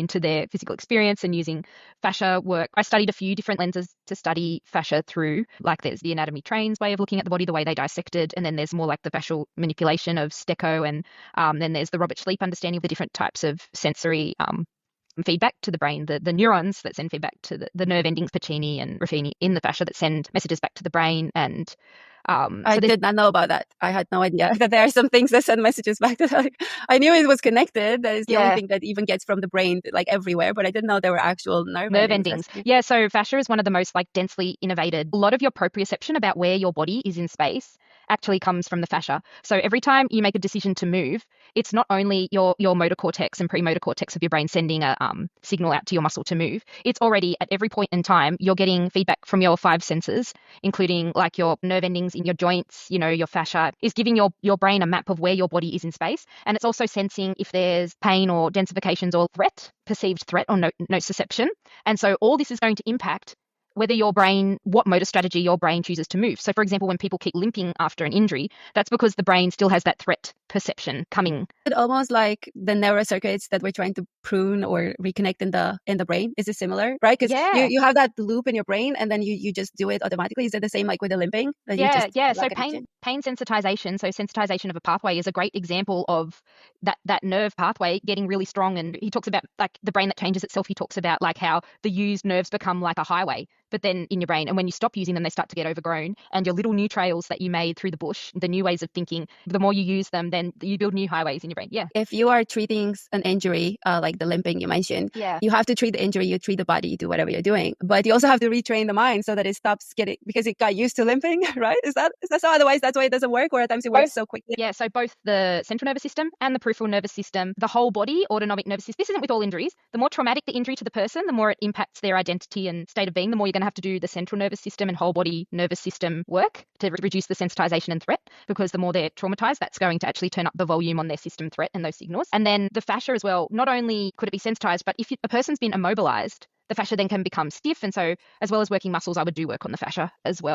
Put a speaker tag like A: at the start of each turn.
A: into their physical experience and using fascia work. I studied a few different lenses to study fascia through. Like there's the anatomy trains way of looking at the body, the way they dissect it, and then there's more like the fascial manipulation of Stecco, and then there's the Robert Schleip understanding of the different types of sensory feedback to the brain, the neurons that send feedback to the nerve endings, Pacini and Ruffini, in the fascia that send messages back to the brain. And
B: I did not know about that. I had no idea that there are some things that send messages back to I knew it was connected. That is the only thing that even gets from the brain like everywhere, but I didn't know there were actual nerve endings.
A: Yeah, so fascia is one of the most like densely innervated. A lot of your proprioception about where your body is in space actually comes from the fascia. So every time you make a decision to move, it's not only your motor cortex and premotor cortex of your brain sending a signal out to your muscle to move. It's already at every point in time you're getting feedback from your 5 senses, including like your nerve endings in your joints. Your fascia is giving your brain a map of where your body is in space, and it's also sensing if there's pain or densifications or perceived threat or nociception. And so all this is going to impact whether what motor strategy your brain chooses to move. So for example, when people keep limping after an injury, that's because the brain still has that threat perception coming.
B: It's almost like the neurocircuits that we're trying to prune or reconnect in the brain. Is it similar, right? Because you have that loop in your brain and then you just do it automatically. Is it the same like with the limping?
A: So pain sensitization, so sensitization of a pathway is a great example of that nerve pathway getting really strong. And he talks about like the brain that changes itself. He talks about like how the used nerves become like a highway, but then in your brain, and when you stop using them, they start to get overgrown, and your little new trails that you made through the bush, the new ways of thinking, the more you use them, then you build new highways in your brain.
B: If you are treating an injury like the limping you mentioned, you have to treat the injury, you treat the body, you do whatever you're doing, but you also have to retrain the mind so that it stops getting, because it got used to limping, right? Is that so? Otherwise that's why it doesn't work, or at times it works so quickly.
A: So both the central nervous system and the peripheral nervous system, the whole body autonomic nervous system. This isn't with all injuries. The more traumatic the injury to the person, the more it impacts their identity and state of being, the more you're going to have to do the central nervous system and whole body nervous system work to reduce the sensitization and threat, because the more they're traumatized, that's going to actually turn up the volume on their system threat and those signals. And then the fascia as well, not only could it be sensitized, but if a person's been immobilized, the fascia then can become stiff. And so as well as working muscles, I would do work on the fascia as well.